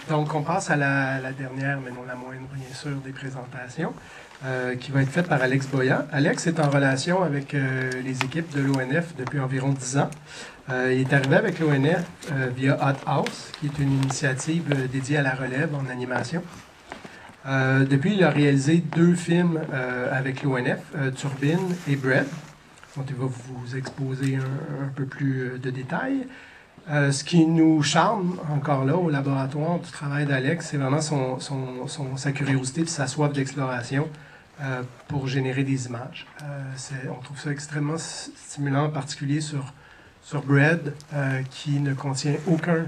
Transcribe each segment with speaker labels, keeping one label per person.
Speaker 1: Donc, on passe à la dernière, mais non la moindre, bien sûr, des présentations, qui va être faite par Alex Boyan. Alex est en relation avec les équipes de l'ONF depuis environ 10 ans. Il est arrivé avec l'ONF via Hot House, qui est une initiative dédiée à la relève en animation. Depuis, il a réalisé 2 films avec l'ONF, Turbine et Bread, dont il va vous exposer un peu plus de détails. Ce qui nous charme, encore là, au laboratoire du travail d'Alex, c'est vraiment sa curiosité et sa soif d'exploration pour générer des images. On trouve ça extrêmement stimulant, en particulier sur Bread, qui ne contient aucun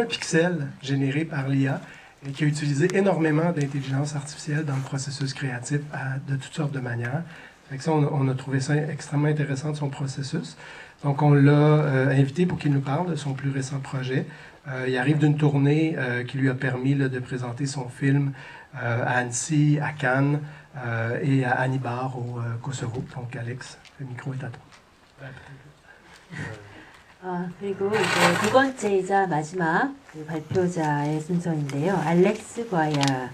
Speaker 1: pixel généré par l'IA et qui a utilisé énormément d'intelligence artificielle dans le processus créatif de toutes sortes de manières. Fait que ça, on a trouvé ça extrêmement intéressant de son processus. Donc, on l'a invité pour qu'il nous parle de son plus récent projet. Il arrive d'une tournée qui lui a permis de présenter son film à Annecy, à Cannes et à Annibar au Kosovo. Donc, Alex, le micro est à toi.
Speaker 2: 그리고 이제 두 번째이자 마지막 발표자의 순서인데요. 알렉스 과야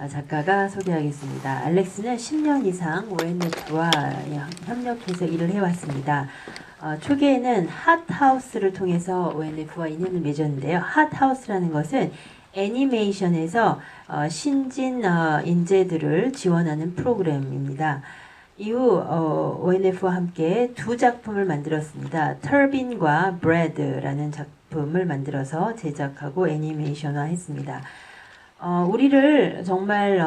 Speaker 2: 작가가 소개하겠습니다. 알렉스는 10년 이상 ONF와 협력해서 일을 해왔습니다. 초기에는 핫하우스를 통해서 ONF와 인연을 맺었는데요. 핫하우스라는 것은 애니메이션에서 신진 인재들을 지원하는 프로그램입니다. 이후 ONF와 함께 2 작품을 만들었습니다. 터빈과 브레드라는 작품을 만들어서 제작하고 애니메이션화 했습니다. 우리를 정말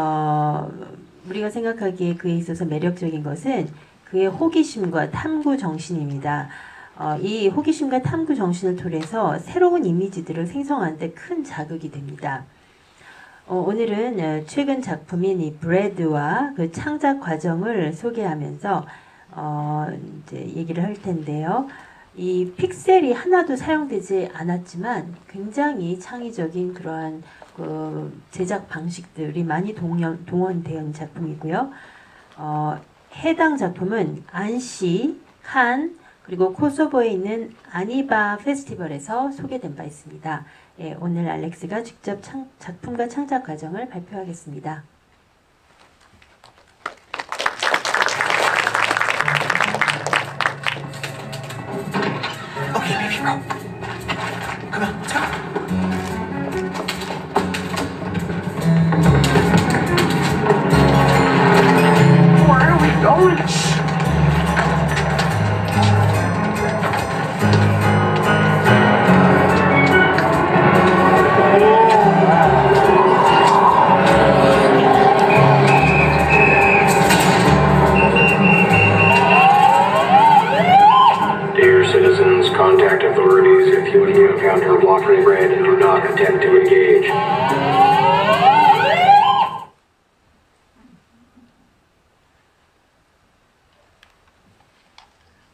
Speaker 2: 우리가 생각하기에 그에 있어서 매력적인 것은 그의 호기심과 탐구 정신입니다. 이 호기심과 탐구 정신을 통해서 새로운 이미지들을 생성하는 데 큰 자극이 됩니다. 오늘은 최근 작품인 이 브레드와 그 창작 과정을 소개하면서 이제 얘기를 할 텐데요. 이 픽셀이 하나도 사용되지 않았지만 굉장히 창의적인 그러한 그 제작 방식들이 많이 동원된 작품이고요. 해당 작품은 안시, 칸, 그리고 코소보에 있는 아니바 페스티벌에서 소개된 바 있습니다. 예, 오늘 알렉스가 직접 작품과 창작 과정을 발표하겠습니다.
Speaker 3: Okay, baby, bro. Come on, let's go. Where are we going? Contact authorities if you have encountered blocking Bread and do not attempt to engage.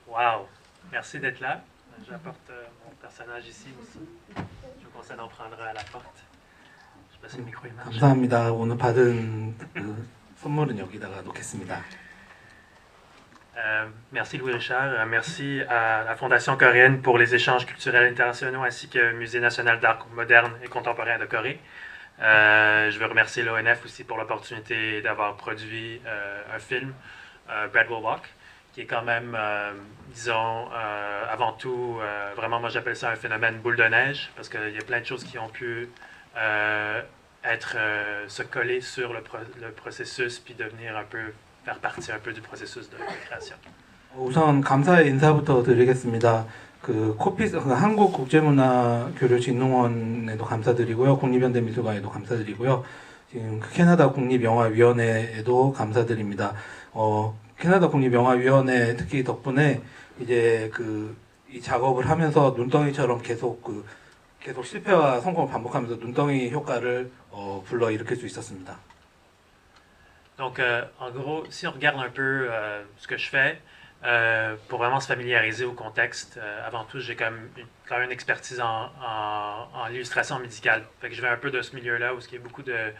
Speaker 4: Wow, merci d'être là. J'apporte mon personnage ici aussi. Je vous conseille d'en prendre à la porte. Je sais pas si le micro est marche.
Speaker 5: 감사합니다. 오늘 받은 선물은 여기다가 놓겠습니다.
Speaker 4: Merci Louis Richard, merci à la Fondation coréenne pour les échanges culturels internationaux ainsi que Musée national d'art moderne et contemporain de Corée. Je veux remercier l'ONF aussi pour l'opportunité d'avoir produit un film, Bread Will Walk, qui est quand même, disons, avant tout, vraiment moi j'appelle ça un phénomène boule de neige, parce qu'il y a plein de choses qui ont pu se coller sur le processus puis devenir un peu faire partie un peu du processus de création.
Speaker 5: 우선 감사의 인사부터 드리겠습니다. 그 한국국제문화교류진흥원에도 감사드리고요. 국립현대미술관에도 감사드리고요. 지금 캐나다 국립영화위원회에도 감사드립니다. 캐나다 국립영화위원회 특히 덕분에 이제 이 작업을 하면서 눈덩이처럼 계속 실패와 성공을 반복하면서 눈덩이 효과를 불러일으킬 수 있었습니다.
Speaker 4: Donc, en gros, si on regarde un peu ce que je fais, pour vraiment se familiariser au contexte, avant tout, j'ai quand même une expertise en illustration médicale. Fait que je vais un peu de ce milieu-là où il y a beaucoup de,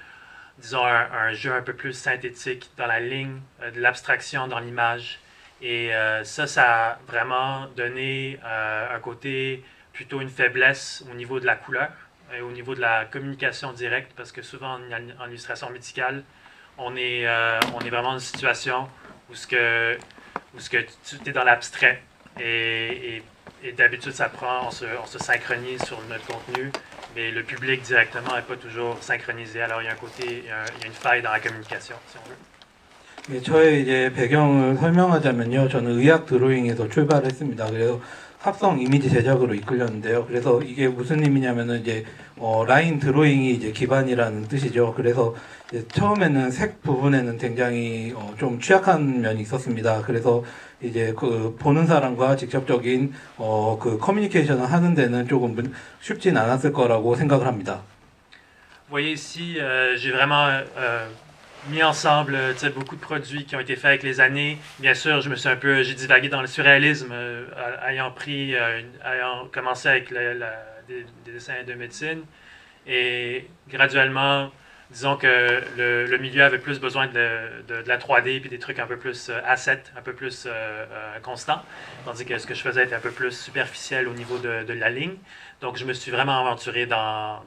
Speaker 4: disons, un jeu un peu plus synthétique dans la ligne, de l'abstraction dans l'image. Et ça a vraiment donné un côté plutôt une faiblesse au niveau de la couleur et au niveau de la communication directe, parce que souvent en illustration médicale, on est vraiment dans une situation où tu es dans l'abstrait et d'habitude on se synchronise sur notre contenu, mais le public directement n'est pas toujours synchronisé. Alors il y a il y a une faille dans la communication, si on veut.
Speaker 5: 예, 저의 이제 배경을 설명하자면요, 저는 의학 드로잉에서 출발했습니다. 그래서 합성 이미지 제작으로 이끌렸는데요. 그래서 이게 무슨 의미냐면은 이제 라인 드로잉이 이제 기반이라는 뜻이죠. 그래서 이제 처음에는 색 부분에는 굉장히 좀 취약한 면이 있었습니다. 그래서 이제 그 보는 사람과 직접적인 그 커뮤니케이션을 하는 데는 조금 쉽진 않았을 거라고 생각을 합니다.
Speaker 4: Vous voyez ici, j'ai vraiment mis ensemble beaucoup de produits qui ont été faits avec les années. Bien sûr, j'ai divagué dans le surréalisme, ayant commencé avec des dessins de médecine. Et graduellement, disons que le milieu avait plus besoin de la 3D puis des trucs un peu plus assets, un peu plus constants. Tandis que ce que je faisais était un peu plus superficiel au niveau de la ligne. Donc, je me suis vraiment aventuré dans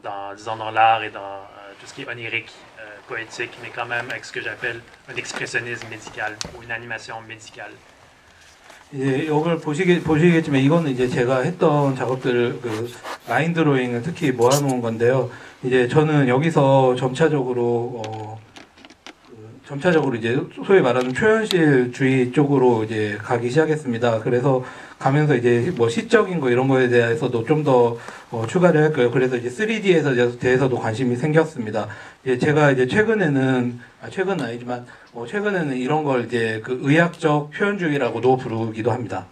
Speaker 4: l'art et dans tout ce qui est onirique, poétique, mais quand même avec ce que j'appelle un expressionnisme médical ou une animation médicale.
Speaker 5: 이제 이걸 보시겠지만 이거는 이제 제가 했던 작업들을 그 라인 드로잉을 특히 모아놓은 건데요. 이제 저는 여기서 점차적으로 이제 소위 말하는 초현실주의 쪽으로 이제 가기 시작했습니다. 그래서 가면서 이제 뭐 시적인 거 이런 거에 대해서도 좀 더 추가를 할 거예요. 그래서 이제 3D에 대해서도 관심이 생겼습니다. 이제 제가 이제 최근에는 이런 걸 이제 그 의학적 표현주의라고도 부르기도 합니다.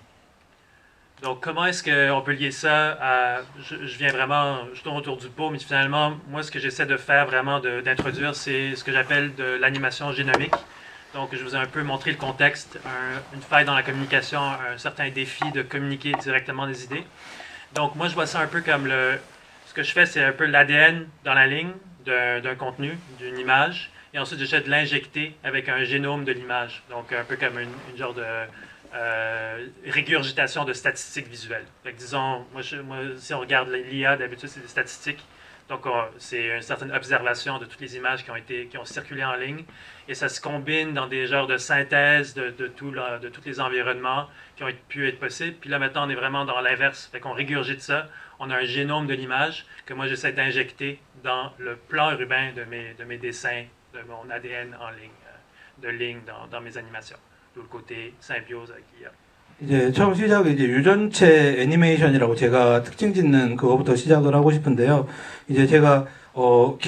Speaker 4: Donc, comment est-ce qu'on peut lier ça à... Je viens vraiment, je tourne autour du pot, mais finalement, moi, ce que j'essaie de faire vraiment, d'introduire, c'est ce que j'appelle de l'animation génomique. Donc, je vous ai un peu montré le contexte, une faille dans la communication, un certain défi de communiquer directement des idées. Donc, moi, je vois ça un peu comme ce que je fais, c'est un peu l'ADN dans la ligne d'un contenu, d'une image, et ensuite, j'essaie de l'injecter avec un génome de l'image. Donc, un peu comme une genre de... régurgitation de statistiques visuelles. Fait que, disons, moi, si on regarde l'IA, d'habitude, c'est des statistiques. Donc, c'est une certaine observation de toutes les images qui ont circulé en ligne. Et ça se combine dans des genres de synthèse de tous les environnements qui ont pu être possibles. Puis là, maintenant, on est vraiment dans l'inverse. Fait qu'on régurgite ça. On a un génome de l'image que moi, j'essaie d'injecter dans le plan urbain de mes dessins, de mon ADN en ligne, dans mes animations. 그 côté symbiose avec l'IA.
Speaker 5: 이제 처음 시작은 이제 유전체 애니메이션이라고 제가 특징 짓는 그거부터 시작을 하고 싶은데요. 이제 제가 그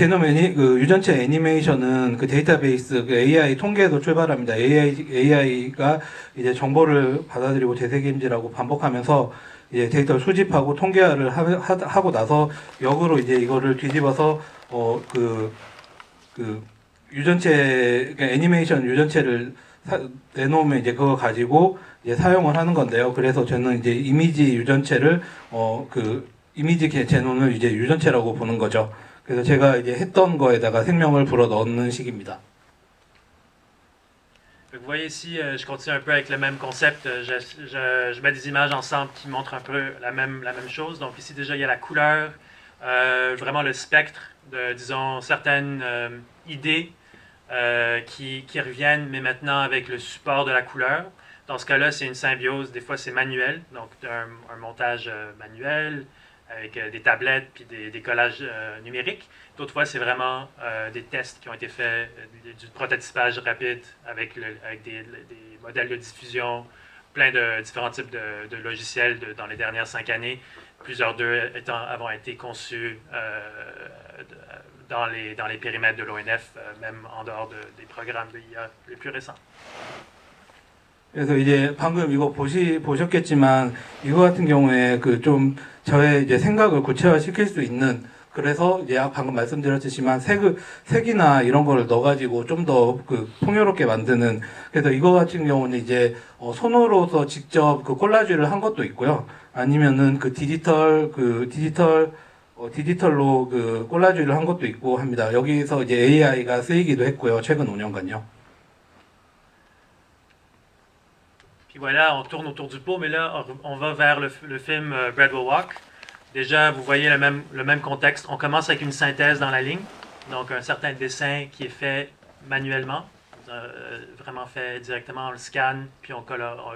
Speaker 5: 유전체 애니메이션은 그 데이터베이스 그 AI 통계에서 출발합니다. AI가 이제 정보를 받아들이고 재생임지라고 반복하면서 이제 데이터를 수집하고 통계화를 하고 나서 역으로 이제 이거를 뒤집어서 그 유전체 그러니까 애니메이션 유전체를 내놓으면 이제 그거 가지고 이제 사용을 하는 건데요. 그래서 저는 이제 이미지 유전체를 그 이미지 제논을 이제 유전체라고 보는 거죠. 그래서 제가 이제 했던 거에다가 생명을 불어 넣는 식입니다.
Speaker 4: Vous voyez ici, je continue un peu avec le même concept. Je mets des images ensemble qui montrent un peu la même chose. Donc ici déjà il y a la couleur, vraiment le spectre de, disons, certaines idées qui reviennent, mais maintenant avec le support de la couleur. Dans ce cas-là, c'est une symbiose. Des fois, c'est manuel, donc un montage manuel avec des tablettes puis des collages numériques. D'autres fois, c'est vraiment des tests qui ont été faits, du prototypage rapide avec des modèles de diffusion, plein de différents types de logiciels dans les dernières 5 années. Plusieurs d'eux avons été conçus dans les périmètres de l'ONF, même en dehors des programmes de IA les plus récents.
Speaker 5: 그래서 이제 방금 이거 보셨겠지만 이거 같은 경우에 그 좀 저의 이제 생각을 구체화시킬 수 있는 그래서 이제 방금 말씀드렸지만 색이나 이런 거를 넣어가지고 좀 더 그 풍요롭게 만드는 그래서 이거 같은 경우는 이제 손으로서 직접 그 콜라주를 한 것도 있고요. 아니면은 그 디지털로 그 콜라주를 한 것도 있고 합니다. 여기서 이제 AI가 쓰이기도 했고요. 최근 5년간요.
Speaker 4: Puis voilà, on tourne autour du pot, mais là, on va vers le film Bread Will Walk. Déjà, vous voyez le même contexte. On commence avec une synthèse dans la ligne, donc un certain dessin qui est fait manuellement, vraiment fait directement, on le scanne, puis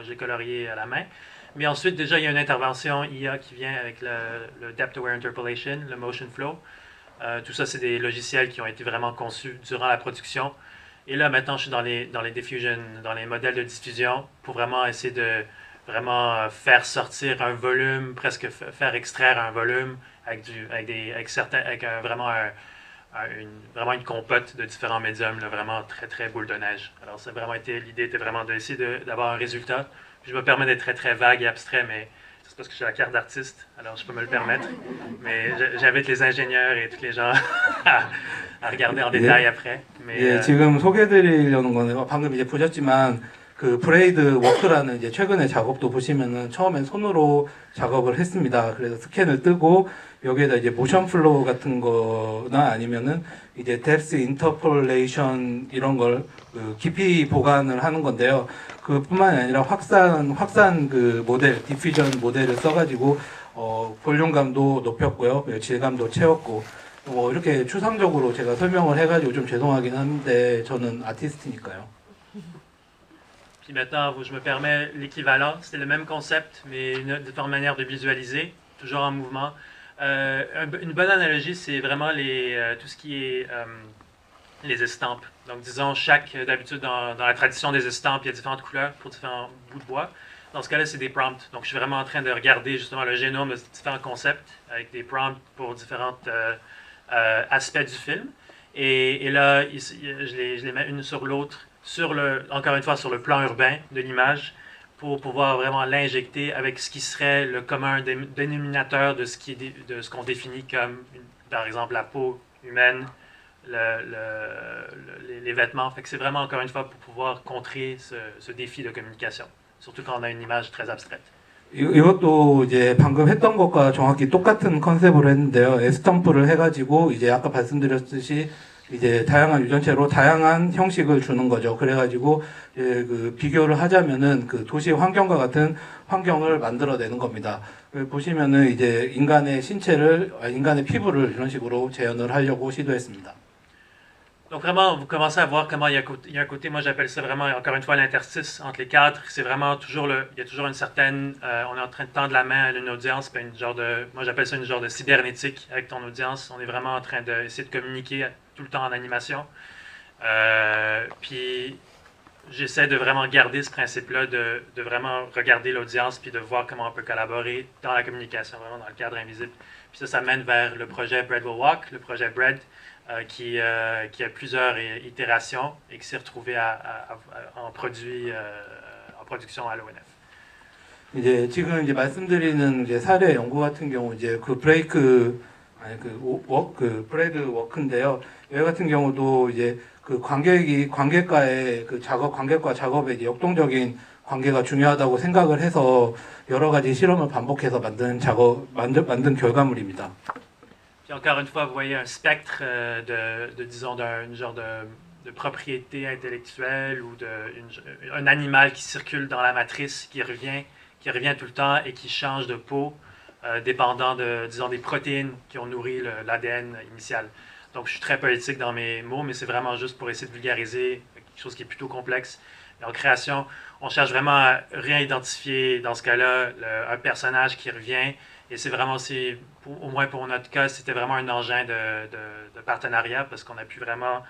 Speaker 4: j'ai colorié à la main. Mais ensuite, déjà, il y a une intervention IA qui vient avec le Depth-Aware Interpolation, le Motion Flow. Tout ça, c'est des logiciels qui ont été vraiment conçus durant la production. Et là, maintenant, je suis dans les diffusion, dans les modèles de diffusion, pour vraiment essayer de faire sortir un volume, presque faire extraire un volume avec vraiment une compote de différents médiums, là, vraiment très, très boule de neige. Alors, l'idée était vraiment d'essayer d'avoir un résultat. Puis je me permets d'être très, très vague et abstrait, mais c'est parce que j'ai la carte d'artiste, alors je peux me le permettre. Mais j'invite les ingénieurs et tous les gens à regarder en détail après. Mais,
Speaker 5: 예, 지금 소개해드리려는 거는 방금 이제 보셨지만 그 브레이드 워크라는 이제 최근에 작업도 보시면은 처음엔 손으로 작업을 했습니다. 그래서 스캔을 뜨고 여기에다 이제 모션 플로우 같은 거나 아니면은 이제 뎁스 인터폴레이션 이런 걸 그 깊이 보관을 하는 건데요. 그뿐만이 아니라 확산 그 모델, 디퓨전 모델을 써가지고 볼륨감도 높였고요, 질감도 채웠고 이렇게 추상적으로 제가 설명을 해가지고 좀 죄송하긴 한데 저는 아티스트니까요.
Speaker 4: Puis maintenant, je me permets l'équivalent. C'était le même concept, mais une différente manière de visualiser, toujours en mouvement. Une bonne analogie, c'est vraiment tout ce qui est les estampes. Donc, disons, d'habitude, dans la tradition des estampes, il y a différentes couleurs pour différents bouts de bois. Dans ce cas-là, c'est des prompts. Donc, je suis vraiment en train de regarder justement le génome de différents concepts avec des prompts pour différents aspects du film. Et là, je les mets une sur l'autre, encore une fois, sur le plan urbain de l'image, pour pouvoir vraiment l'injecter avec ce qui serait le commun dénominateur de ce qu'on définit comme, par exemple, la peau humaine, les vêtements. Fait que c'est vraiment, encore une fois, pour pouvoir contrer ce défi de communication, surtout quand on a une image très abstraite.
Speaker 5: 이것도 이제 방금 했던 것과 정확히 똑같은 컨셉으로 했는데요. 에스텀프를 해가지고 이제 아까 말씀드렸듯이 이제 다양한 유전체로 다양한 형식을 주는 거죠. 그래가지고 그 비교를 하자면은 그 도시 환경과 같은 환경을 만들어내는 겁니다. 보시면은 이제 인간의 피부를 이런 식으로 재현을 하려고 시도했습니다.
Speaker 4: Donc vraiment, vous commencez à voir comment il y a un côté, moi j'appelle ça vraiment, encore une fois, l'interstice entre les cadres. C'est vraiment toujours il y a toujours une certaine, on est en train de tendre la main à une audience, puis moi j'appelle ça une genre de cybernétique avec ton audience. On est vraiment en train d'essayer de communiquer tout le temps en animation. Puis j'essaie de vraiment garder ce principe-là, de vraiment regarder l'audience, puis de voir comment on peut collaborer dans la communication, vraiment dans le cadre invisible. Puis ça mène vers le projet Bread Will Walk, le projet Bread, qui a plusieurs itérations et qui s'est retrouvé en production à l'ONF.
Speaker 5: 이제 지금 이제 말씀드리는 이제 사례 연구 같은 경우 이제 그 브레이드 워크인데요. 여기 같은 경우도 이제 그 관객과의 그 관객과 작업의 이제 역동적인 관계가 중요하다고 생각을 해서 여러 가지 실험을 반복해서 만든 결과물입니다.
Speaker 4: Puis encore une fois, vous voyez un spectre disons, d'un genre de propriété intellectuelle ou un animal qui circule dans la matrice, qui revient tout le temps et qui change de peau, dépendant disons, des protéines qui ont nourri l'ADN initial. Donc, je suis très poétique dans mes mots, mais c'est vraiment juste pour essayer de vulgariser quelque chose qui est plutôt complexe. En création, on cherche vraiment à réidentifier, dans ce cas-là, un personnage qui revient. Et c'est vraiment aussi, au moins pour notre cas, c'était vraiment un engin de partenariat parce qu'on a pu vraiment,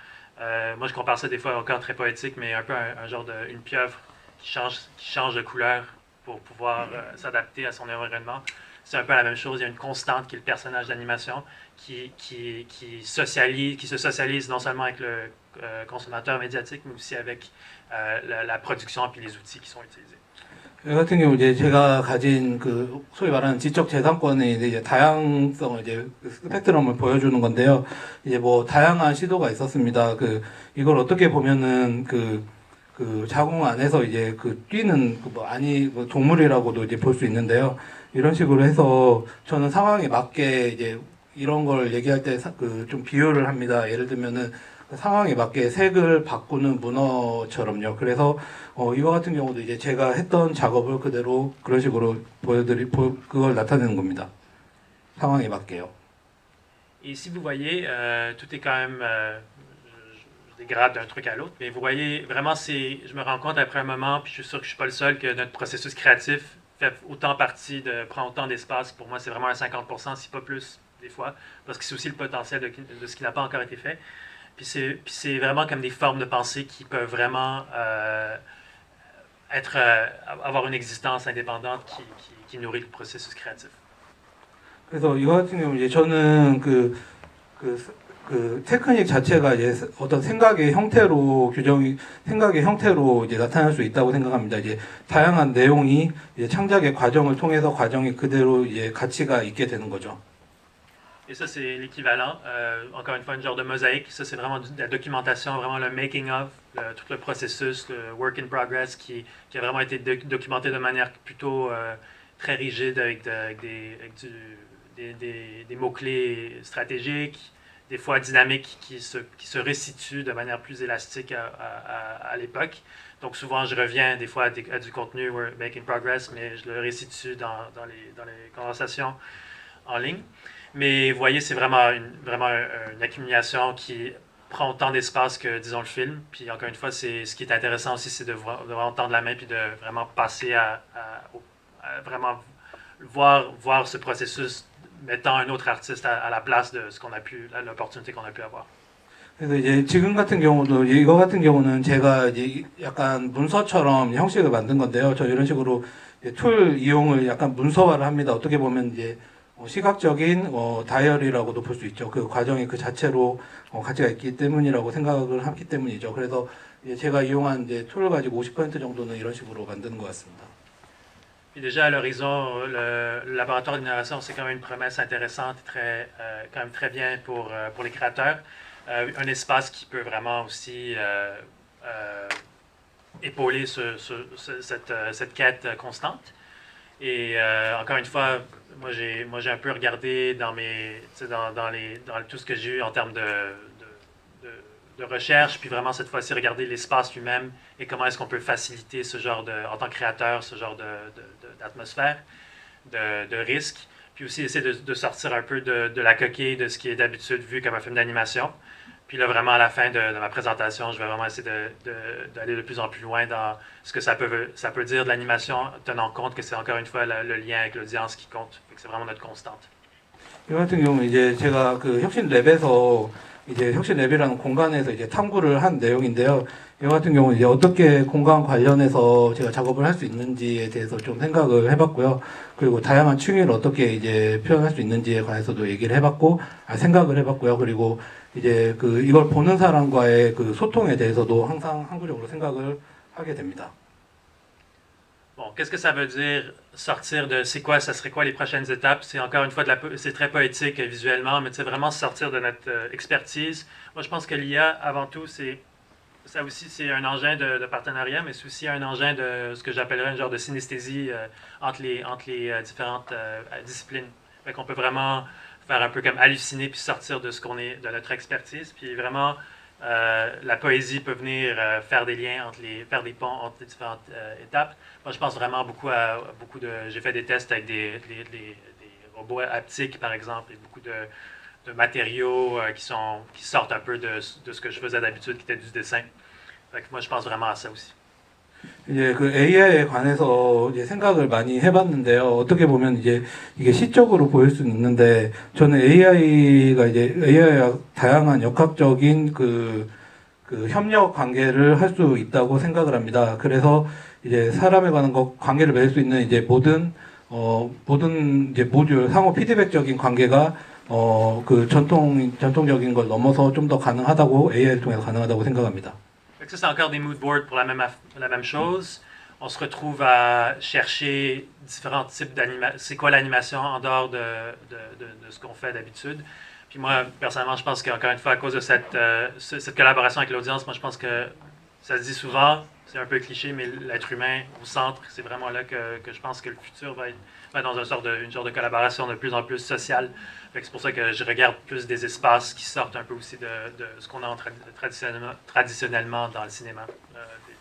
Speaker 4: moi je compare ça des fois encore très poétique, mais un peu un genre une pieuvre qui change de couleur pour pouvoir s'adapter à son environnement. C'est un peu la même chose, il y a une constante qui est le personnage d'animation qui se socialise non seulement avec le consommateur médiatique, mais aussi avec la production et les outils qui sont utilisés.
Speaker 5: 이 같은 경우 이제 제가 가진 그 소위 말하는 지적 재산권의 이제 다양성을 이제 스펙트럼을 보여주는 건데요. 이제 뭐 다양한 시도가 있었습니다. 이걸 어떻게 보면은 그 자궁 안에서 이제 뛰는 동물이라고도 이제 볼 수 있는데요. 이런 식으로 해서 저는 상황에 맞게 이제 이런 걸 얘기할 때 좀 비유를 합니다. 예를 들면은 상황에 맞게 색을 바꾸는 문어처럼요. 그래서 이와 같은 경우도 이제 제가 했던 작업을 그대로 그런 식으로 그걸 나타내는 겁니다. 상황에 맞게요.
Speaker 4: Et si vous voyez, tout est quand même, je dégrade d'un truc à l'autre, mais vous voyez, vraiment, je me rends compte après un moment, puis je suis sûr que je ne suis pas le seul, que notre processus créatif fait autant partie, prend autant d'espace. Pour moi, c'est vraiment un 50%, si pas plus, des fois, parce que c'est aussi le potentiel de ce qui n'a pas encore été fait. Puis c'est vraiment comme des formes de pensée qui peuvent vraiment avoir une existence indépendante qui nourrit le processus créatif.
Speaker 5: 그래서 이거 같은 경우 이제 저는 그 테크닉 자체가 이제 어떤 생각의 형태로 이제 나타날 수 있다고 생각합니다. 이제 다양한 내용이 이제 창작의 과정을 통해서 과정이 그대로 이제 가치가 있게 되는 거죠.
Speaker 4: Et ça, c'est l'équivalent. Encore une fois, une genre de mosaïque. Ça, c'est vraiment de la documentation, vraiment le making of, tout le processus, le work in progress qui a vraiment été documenté de manière plutôt très rigide avec des mots-clés stratégiques, des fois dynamiques qui se restituent de manière plus élastique à l'époque. Donc souvent, je reviens des fois à du contenu Make in Progress, mais je le restitue dans les conversations en ligne. Mais vous voyez, c'est vraiment une accumulation qui prend autant d'espace que, disons, le film. Puis encore une fois, ce qui est intéressant aussi, c'est de vraiment tendre la main puis de vraiment passer à vraiment voir ce processus mettant un autre artiste à la place de l'opportunité qu'on a pu avoir.
Speaker 5: 그래서 이제 지금 같은 경우도 이거 같은 경우는 제가 이제 약간 문서처럼 형식을 만든 건데요. 저 이런 식으로 툴 이용을 약간 문서화를 합니다. 어떻게 보면 이제 시각적인 다이어리라고도 볼 수 있죠. 그 과정이 그 자체로 가치가 있기 때문이라고 생각을 했기 때문이죠. 그래서 이제 제가 이용한 이제 툴을 가지고 50% 정도는 이런 식으로 만드는 것 같습니다.
Speaker 4: Puis déjà à l'horizon, le laboratoire d'innovation, c'est quand même une promesse intéressante, quand même très bien pour les créateurs. Un espace qui peut vraiment aussi épauler cette quête constante. Et encore une fois, moi j'ai un peu regardé dans tout ce que j'ai eu en termes de recherche, puis vraiment cette fois-ci regarder l'espace lui-même et comment est-ce qu'on peut faciliter ce genre en tant que créateur, ce genre d'atmosphère, de risque, puis aussi essayer de sortir un peu de la coquille de ce qui est d'habitude vu comme un film d'animation. Puis là, vraiment, à la fin de ma présentation, je vais vraiment essayer d'aller de plus en plus loin dans ce que ça peut dire de l'animation, tenant compte que c'est encore une fois le lien avec l'audience qui compte. C'est vraiment notre constante.
Speaker 5: 이 같은 경우는 이제 제가 그 혁신랩에서 이제 혁신랩이라는 공간에서 이제 탐구를 한 내용인데요. 이 같은 경우는 이제 어떻게 공간 관련해서 제가 작업을 할 수 있는지에 대해서 좀 생각을 해봤고요. 그리고 다양한 층위를 어떻게 이제 표현할 수 있는지에 관해서도 얘기를 해봤고, 생각을 해봤고요. 그리고 이제 이걸 보는 사람과의 그 소통에 대해서도 항상 항구적으로 생각을 하게 됩니다.
Speaker 4: Bon, qu'est-ce que ça veut dire sortir de ça serait quoi les prochaines étapes? C'est encore une fois c'est très poétique visuellement, mais c'est vraiment sortir de notre expertise. Moi, je pense que l'IA, avant tout, ça aussi, c'est un engin de partenariat, mais c'est aussi un engin de ce que j'appellerais un genre de synesthésie entre les différentes disciplines. Fait qu'on peut vraiment faire un peu comme halluciner puis sortir de de notre expertise, puis vraiment la poésie peut venir faire des liens faire des ponts entre les différentes étapes. Moi, je pense vraiment j'ai fait des tests avec des robots haptiques, par exemple, et beaucoup de matériaux qui sortent un peu de ce que je faisais d'habitude, qui était du dessin. Fait que moi, je pense vraiment à ça aussi.
Speaker 5: 이제 그 AI에 관해서 이제 생각을 많이 해봤는데요. 어떻게 보면 이제 이게 시적으로 보일 수는 있는데, 저는 AI와 다양한 역학적인 그 협력 관계를 할 수 있다고 생각을 합니다. 그래서 이제 사람에 관한 관계를 맺을 수 있는 이제 모든 이제 모듈 상호 피드백적인 관계가 그 전통적인 걸 넘어서 좀 더 가능하다고, AI를 통해서 가능하다고 생각합니다.
Speaker 4: Ça, c'est encore des mood boards pour la même chose. On se retrouve à chercher différents types d'animation. C'est quoi l'animation en dehors de ce qu'on fait d'habitude? Puis moi, personnellement, je pense qu'encore une fois, à cause de cette collaboration avec l'audience, moi, je pense que ça se dit souvent, c'est un peu cliché, mais l'être humain au centre, c'est vraiment là que je pense que le futur va être dans une sorte de collaboration de plus en plus sociale. C'est pour ça que je regarde plus des espaces qui sortent un peu aussi de ce qu'on a traditionnellement dans le cinéma.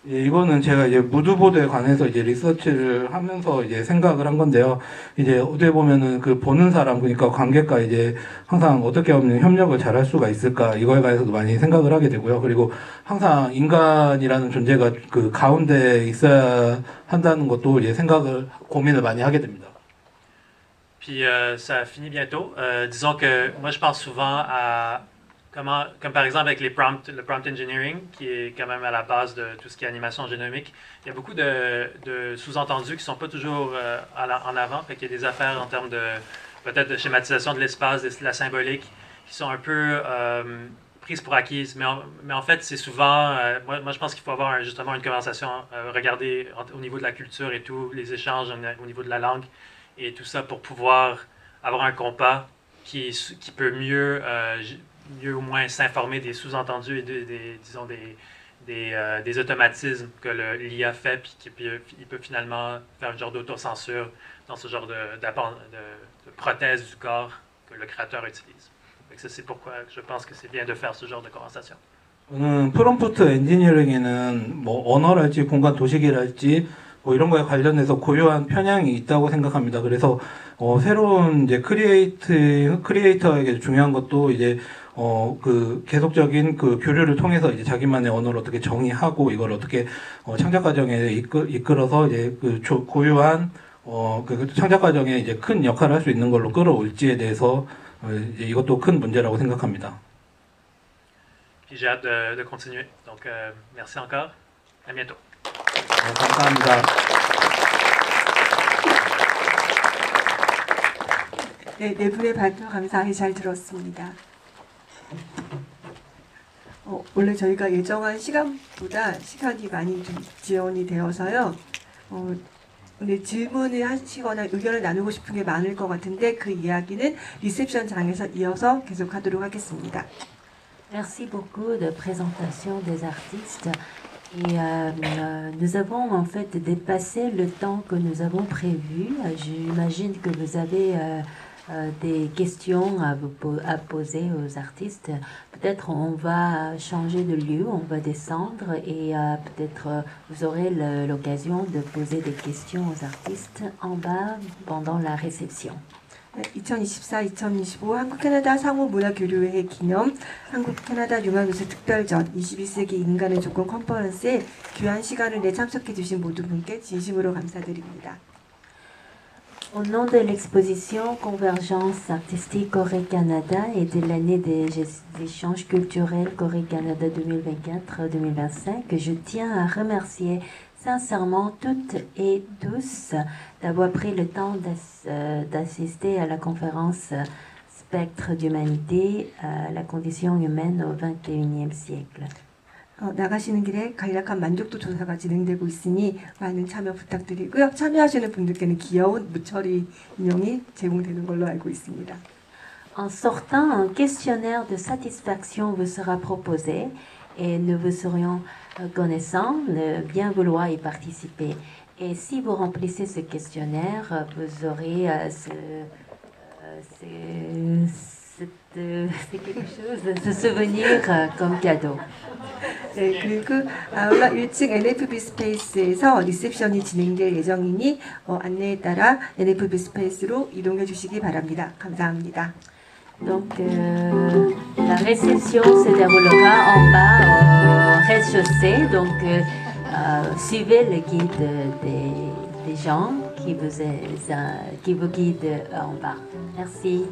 Speaker 5: 예, 이거는 제가 이제 무드보드에 관해서 이제 리서치를 하면서 이제 생각을 한 건데요. 이제 어떻게 보면은 그 보는 사람, 그러니까 관객과 이제 항상 어떻게 하면 협력을 잘할 수가 있을까, 이거에 관해서도 많이 생각을 하게 되고요. 그리고 항상 인간이라는 존재가 그 가운데에 있어야 한다는 것도 이제 고민을 많이 하게 됩니다.
Speaker 4: Puis ça finit bientôt. Disons que moi je pense souvent à comme par exemple avec le prompt engineering, qui est quand même à la base de tout ce qui est animation génomique. Il y a beaucoup de sous-entendus qui ne sont pas toujours en avant. Fait qu'il y a des affaires en termes de peut-être de schématisation de l'espace, de la symbolique, qui sont un peu prises pour acquises. Mais en fait, c'est souvent... moi, je pense qu'il faut avoir justement une conversation, regarder au niveau de la culture et tout, les échanges au niveau de la langue et tout ça pour pouvoir avoir un compas qui peut mieux au moins s'informer des sous-entendus et disons des automatismes que l'IA fait, puis il peut finalement faire un genre d'autocensure dans ce genre de prothèse du corps que le créateur utilise. Donc ça, c'est pourquoi je pense que c'est bien de faire ce genre de conversation.
Speaker 5: 저는 프롬프트 엔지니어링에는 뭐 언어랄지 공간 도시기랄지 뭐 이런 거에 관련해서 고유한 편향이 있다고 생각합니다. 그래서 새로운 이제 크리에이터에게 중요한 것도 이제 그 계속적인 그 교류를 통해서 이제 자기만의 언어를 어떻게 정의하고 이걸 어떻게 창작 과정에 이끌어서 이제 그 고유한 그 창작 과정에 이제 큰 역할을 할 수 있는 걸로 끌어올지에 대해서 이제 이것도 큰 문제라고 생각합니다.
Speaker 4: Puis j'ai hâte de continuer. Donc merci encore. À bientôt.
Speaker 5: 감사합니다.
Speaker 6: 네, 네 분의 발표 감사히 잘 들었습니다. 원래 저희가 예정한 시간보다 시간이 많이 좀 지연이 되어서요. 근데 질문을 하시거나 의견을 나누고 싶은 게 많을 것 같은데 그 이야기는 리셉션장에서 이어서 계속하도록 하겠습니다.
Speaker 2: Merci beaucoup de présentation des artistes. Et nous avons en fait dépassé le temps que nous avons prévu. J'imagine que vous avez des questions à poser aux artistes. Peut-être on va changer de lieu, on va descendre et peut-être vous aurez l'occasion de poser des questions aux artistes en bas pendant la réception.
Speaker 6: 2024-2025 한국-캐나다 상호문화교류회 기념 한국-캐나다 융합미술 특별전 21세기 인간의 조건 컨퍼런스에 귀한 시간을 내 참석해 주신 모든 분께 진심으로 감사드립니다.
Speaker 2: Au nom de l'exposition Convergence artistique Corée-Canada et de l'année des échanges culturels Corée-Canada 2024-2025, je tiens à remercier sincèrement toutes et tous d'avoir pris le temps d'assister à la conférence Spectre d'humanité, la condition humaine au XXIe siècle.
Speaker 6: 나가시는 길에 간략한 만족도 조사가 진행되고 있으니 많은 참여 부탁드리고요. 참여하시는 분들께는 귀여운 무처리 인형이 제공되는 걸로 알고 있습니다.
Speaker 2: En sortant, un questionnaire de satisfaction vous sera proposé et nous vous serions reconnaissants de bien vouloir y participer. Et si vous remplissez ce questionnaire, vous aurez c'est quelque chose, ce souvenir comme cadeau.
Speaker 6: 네, 그리고 아울러 1층 NFB 스페이스에서 리셉션이 진행될 예정이니 안내에 따라 NFB 스페이스로 이동해 주시기 바랍니다. 감사합니다.
Speaker 2: Donc la réception se déroulera en bas au rez-de-chaussée. Donc suivez le guide des gens qui vous guident en bas. Merci.